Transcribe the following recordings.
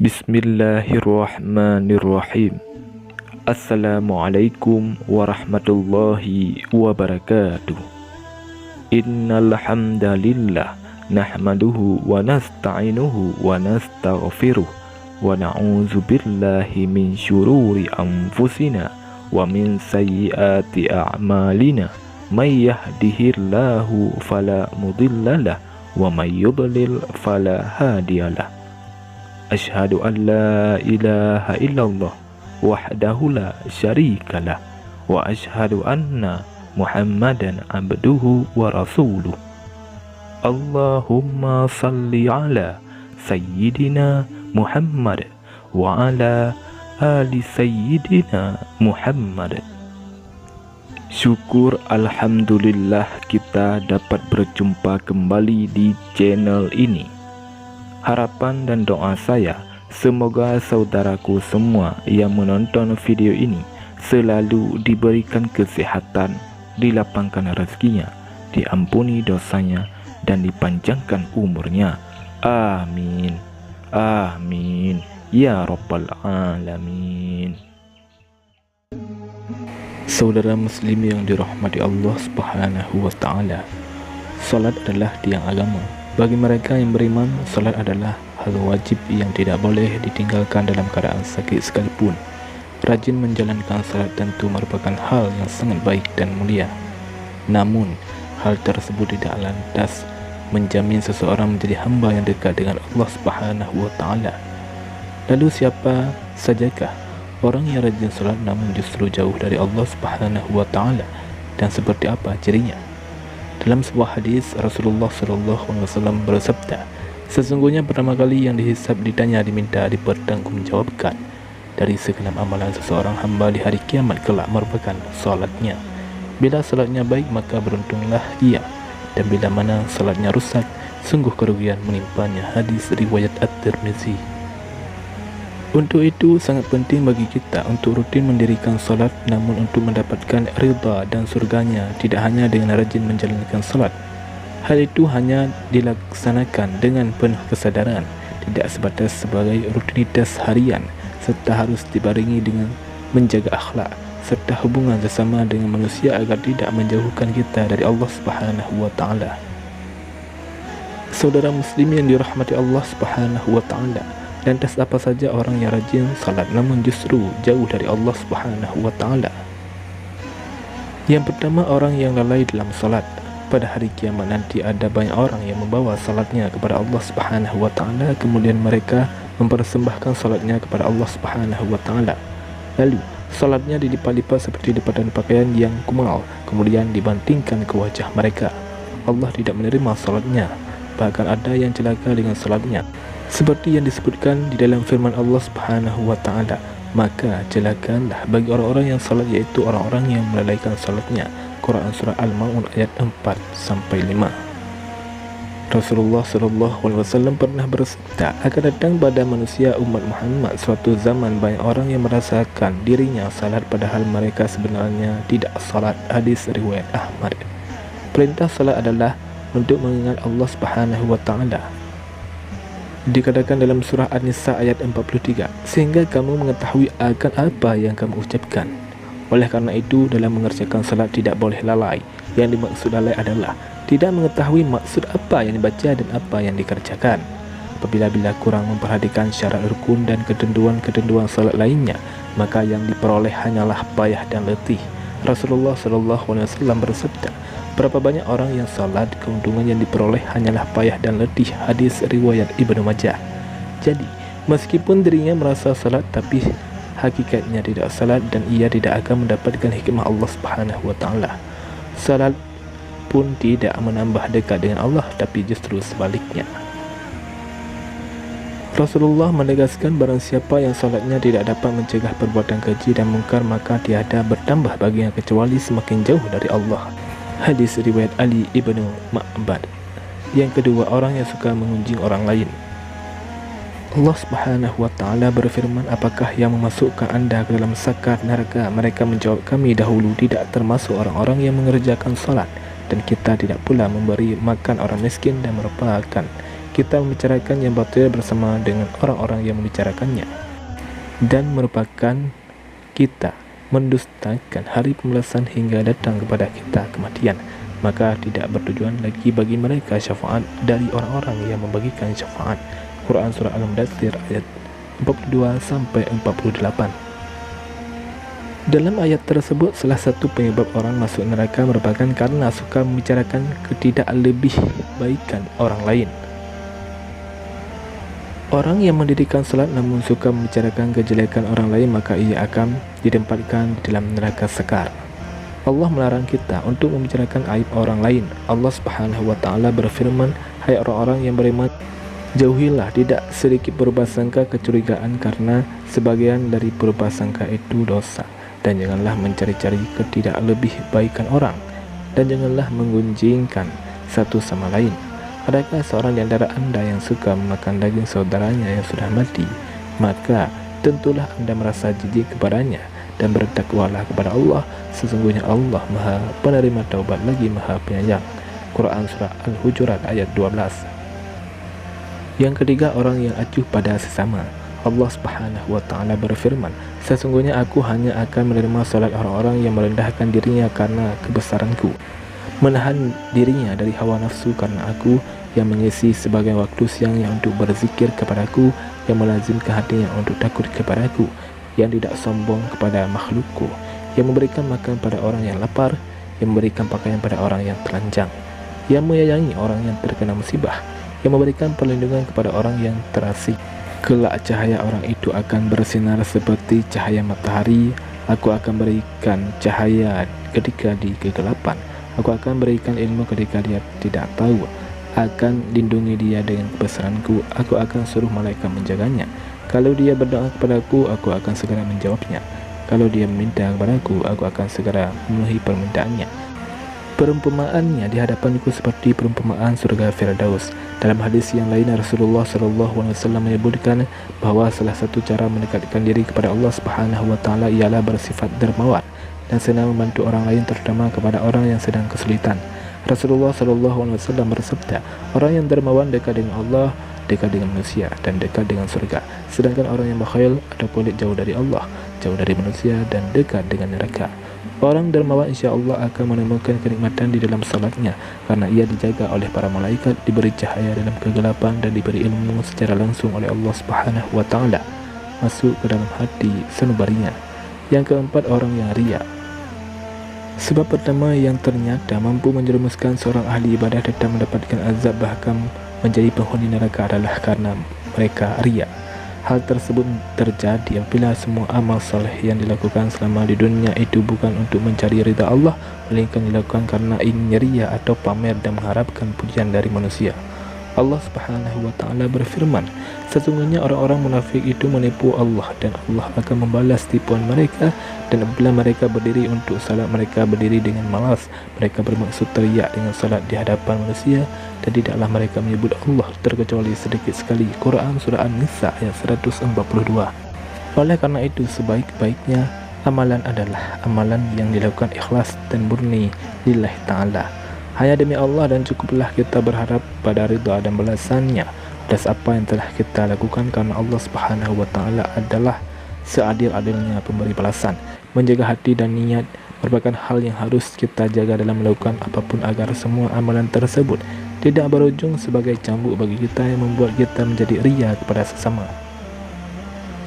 Bismillahirrahmanirrahim. Assalamualaikum warahmatullahi wabarakatuh. Innal hamdalillah nahmaduhu wa nasta'inuhu wa nastaghfiruh wa na'udzu billahi min syururi anfusina wa min sayyiati a'malina. May yahdihillahu fala mudhillalah wa may yudlil fala hadiyalah. Asyhadu an la ilaha illallah wahdahu la syarikalah wa asyhadu anna Muhammadan abduhu wa rasuluh. Allahumma salli ala sayyidina Muhammad wa ala ali sayyidina Muhammad. Syukur alhamdulillah kita dapat berjumpa kembali di channel ini. Harapan dan doa saya, semoga saudaraku semua yang menonton video ini selalu diberikan kesehatan, dilapangkan rezekinya, diampuni dosanya, dan dipanjangkan umurnya. Amin. Amin. Ya Rabbal Alamin. Saudara muslim yang dirahmati Allah Subhanahu wa Ta'ala, salat adalah tiang agama. Bagi mereka yang beriman, salat adalah hal wajib yang tidak boleh ditinggalkan dalam keadaan sakit sekalipun. Rajin menjalankan salat tentu merupakan hal yang sangat baik dan mulia. Namun, hal tersebut tidak lantas menjamin seseorang menjadi hamba yang dekat dengan Allah Subhanahu wa Ta'ala. Lalu siapa sajakah orang yang rajin salat namun justru jauh dari Allah Subhanahu wa Ta'ala, dan seperti apa cirinya? Dalam sebuah hadis, Rasulullah SAW bersabda, sesungguhnya pertama kali yang dihisab, ditanya, diminta, dipertanggungjawabkan dari segenap amalan seseorang hamba di hari kiamat kelak merupakan salatnya. Bila salatnya baik, maka beruntunglah ia, dan bila mana salatnya rusak, sungguh kerugian menimpanya. Hadis riwayat At-Tirmizi. Untuk itu sangat penting bagi kita untuk rutin mendirikan salat, namun untuk mendapatkan ridha dan surganya tidak hanya dengan rajin menjalankan salat. Hal itu hanya dilaksanakan dengan penuh kesadaran, tidak sebatas sebagai rutinitas harian, serta harus dibarengi dengan menjaga akhlak serta hubungan sesama dengan manusia agar tidak menjauhkan kita dari Allah Subhanahu wa Ta'ala. Saudara muslim yang dirahmati Allah Subhanahu wa Ta'ala, lantas apa saja orang yang rajin salat namun justru jauh dari Allah Subhanahu wa Ta'ala? Yang pertama, orang yang lalai dalam salat. Pada hari kiamat nanti ada banyak orang yang membawa salatnya kepada Allah Subhanahu wa Ta'ala, kemudian mereka mempersembahkan salatnya kepada Allah Subhanahu wa Ta'ala. Lalu salatnya dilipat-lipat seperti lipatan pakaian yang kumal, kemudian dibantingkan ke wajah mereka. Allah tidak menerima salatnya, bahkan ada yang celaka dengan salatnya, seperti yang disebutkan di dalam firman Allah Subhanahu wa Ta'ala, maka celakalah bagi orang-orang yang salat, yaitu orang-orang yang melalaikan salatnya. Quran surah Al-Maun ayat 4-5. Rasulullah SAW pernah bersabda, akan datang pada manusia umat Muhammad suatu zaman banyak orang yang merasakan dirinya salat padahal mereka sebenarnya tidak salat. Hadis riwayat Ahmad. Perintah salat adalah untuk mengingat Allah Subhanahu wa Ta'ala. Dikatakan dalam surah An-Nisa ayat 43, sehingga kamu mengetahui akan apa yang kamu ucapkan. Oleh karena itu, dalam mengerjakan salat tidak boleh lalai. Yang dimaksud lalai adalah tidak mengetahui maksud apa yang dibaca dan apa yang dikerjakan. Apabila kurang memperhatikan syarat rukun dan ketentuan-ketentuan salat lainnya, maka yang diperoleh hanyalah payah dan letih. Rasulullah SAW bersabda, berapa banyak orang yang salat, keuntungan yang diperoleh hanyalah payah dan letih. Hadis riwayat Ibnu Majah. Jadi, meskipun dirinya merasa salat, tapi hakikatnya tidak salat, dan ia tidak akan mendapatkan hikmah Allah Subhanahu wa Ta'ala. Salat pun tidak menambah dekat dengan Allah, tapi justru sebaliknya. Rasulullah menegaskan, barang siapa yang salatnya tidak dapat mencegah perbuatan keji dan mungkar, maka tiada bertambah baginya kecuali semakin jauh dari Allah. Hadis riwayat Ali ibnu Ma'bad. Yang kedua, orang yang suka mengunjing orang lain. Allah Subhanahu wa Ta'ala berfirman, apakah yang memasukkan anda ke dalam sakar neraka? Mereka menjawab, kami dahulu tidak termasuk orang-orang yang mengerjakan salat, dan kita tidak pula memberi makan orang miskin, dan merupakan kita membicarakan yang batil bersama dengan orang-orang yang membicarakannya, dan merupakan kita mendustakan hari pembalasan hingga datang kepada kita kematian, maka tidak bertujuan lagi bagi mereka syafaat dari orang-orang yang membagikan syafaat. Quran Surah Al-Mudaththir ayat 42-48. Dalam ayat tersebut, salah satu penyebab orang masuk neraka merupakan karena suka membicarakan ketidaklebihbaikan orang lain. Orang yang mendirikan salat namun suka membicarakan kejelekan orang lain, maka ia akan ditempatkan di dalam neraka sekar. Allah melarang kita untuk membicarakan aib orang lain. Allah Subhanahu wa Ta'ala berfirman, "Hai orang-orang yang beriman, jauhilah tidak sedikit berprasangka kecurigaan, karena sebagian dari berprasangka itu dosa. Dan janganlah mencari-cari ketidaklebihbaikan orang, dan janganlah menggunjingkan satu sama lain. Adakah seorang di antara anda yang suka memakan daging saudaranya yang sudah mati? Maka tentulah anda merasa jijik kepadanya, dan bertakwalah kepada Allah. Sesungguhnya Allah Maha Penerima Taubat lagi Maha Penyayang." Quran Surah Al-Hujurat ayat 12. Yang ketiga, orang yang acuh pada sesama. Allah Subhanahu wa Ta'ala berfirman, "Sesungguhnya aku hanya akan menerima salat orang-orang yang merendahkan dirinya karena kebesaranku, menahan dirinya dari hawa nafsu karena aku, yang mengisi sebagian waktu siangnya untuk berzikir kepadaku, yang melazimkan hatinya untuk takut kepadaku, yang tidak sombong kepada makhlukku, yang memberikan makan pada orang yang lapar, yang memberikan pakaian pada orang yang telanjang, yang menyayangi orang yang terkena musibah, yang memberikan perlindungan kepada orang yang terasing. Kelak cahaya orang itu akan bersinar seperti cahaya matahari. Aku akan berikan cahaya ketika di kegelapan. Aku akan berikan ilmu ketika dia tidak tahu. Akan lindungi dia dengan kebesaranku. Aku akan suruh malaikat menjaganya. Kalau dia berdoa kepadaku, aku akan segera menjawabnya. Kalau dia meminta kepadaku, aku akan segera memenuhi permintaannya. Perumpamaannya di hadapanku seperti perumpamaan surga Firdaus." Dalam hadis yang lain, Rasulullah SAW menyebutkan bahwa salah satu cara mendekatkan diri kepada Allah Subhanahu wa Ta'ala ialah bersifat dermawan dan senang membantu orang lain, terutama kepada orang yang sedang kesulitan. Rasulullah SAW bersabda, "Orang yang dermawan dekat dengan Allah, dekat dengan manusia, dan dekat dengan surga. Sedangkan orang yang bakhil atau pelit jauh dari Allah, jauh dari manusia, dan dekat dengan neraka." Orang dermawan insya Allah akan menemukan kenikmatan di dalam salatnya, karena ia dijaga oleh para malaikat, diberi cahaya dalam kegelapan, dan diberi ilmu secara langsung oleh Allah Subhanahu wa Ta'ala masuk ke dalam hati sanubarinya. Yang keempat, orang yang riya. Sebab pertama yang ternyata mampu menjerumuskan seorang ahli ibadah tetap mendapatkan azab, bahkan menjadi penghuni neraka, adalah karena mereka riya. Hal tersebut terjadi apabila semua amal soleh yang dilakukan selama di dunia itu bukan untuk mencari ridha Allah, melainkan dilakukan karena ingin ria atau pamer dan mengharapkan pujian dari manusia. Allah Subhanahu wa Ta'ala berfirman, "Sesungguhnya orang-orang munafik itu menipu Allah, dan Allah akan membalas tipuan mereka. Dan apabila mereka berdiri untuk salat, mereka berdiri dengan malas. Mereka bermaksud teriak dengan salat di hadapan manusia, dan tidaklah mereka menyebut Allah terkecuali sedikit sekali." Quran Surah An-Nisa ayat 142. Oleh karena itu, sebaik-baiknya amalan adalah amalan yang dilakukan ikhlas dan murni lillahi ta'ala, hanya demi Allah, dan cukuplah kita berharap pada ridha dan balasannya atas apa yang telah kita lakukan, karena Allah Subhanahu wa Ta'ala adalah seadil-adilnya pemberi balasan. Menjaga hati dan niat merupakan hal yang harus kita jaga dalam melakukan apapun, agar semua amalan tersebut tidak berujung sebagai cambuk bagi kita yang membuat kita menjadi ria kepada sesama.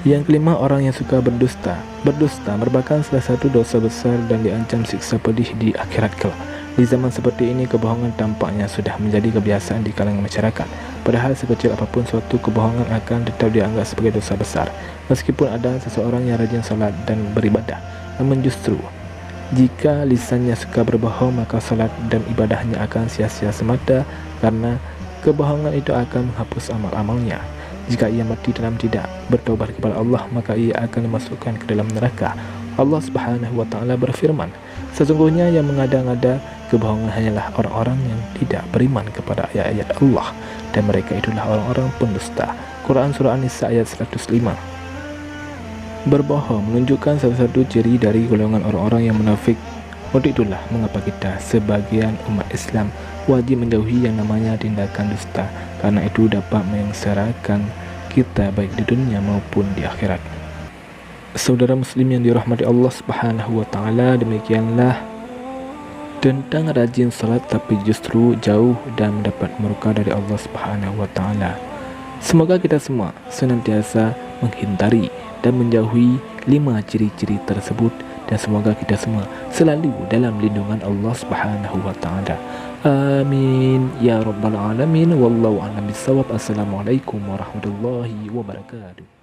Yang kelima, orang yang suka berdusta. Berdusta merupakan salah satu dosa besar dan diancam siksa pedih di akhirat kelak. Di zaman seperti ini, kebohongan tampaknya sudah menjadi kebiasaan di kalangan masyarakat. Padahal sekecil apapun suatu kebohongan akan tetap dianggap sebagai dosa besar, meskipun ada seseorang yang rajin salat dan beribadah. Namun justru, jika lisannya suka berbohong, maka salat dan ibadahnya akan sia-sia semata, karena kebohongan itu akan menghapus amal-amalnya. Jika ia mati dalam tidak bertaubat kepada Allah, maka ia akan dimasukkan ke dalam neraka. Allah Subhanahu wa Ta'ala berfirman, "Sesungguhnya yang mengada-ngada kebohongan hanyalah orang-orang yang tidak beriman kepada ayat-ayat Allah, dan mereka itulah orang-orang pendusta." Quran Surah An-Nisa ayat 105. Berbohong menunjukkan salah satu ciri dari golongan orang-orang yang munafik. Untuk itulah mengapa kita sebagian umat Islam wajib menjauhi yang namanya tindakan dusta, karena itu dapat menyengsarakan kita baik di dunia maupun di akhirat. Saudara muslim yang dirahmati Allah Subhanahu wa taala, demikianlah tentang rajin salat tapi justru jauh dan mendapat murka dari Allah Subhanahu wa taala. Semoga kita semua senantiasa menghindari dan menjauhi 5 ciri-ciri tersebut, dan semoga kita semua selalu dalam lindungan Allah Subhanahu wa taala. Amin ya rabbal alamin. Wallahu a'lam bissawab. Assalamualaikum warahmatullahi wabarakatuh.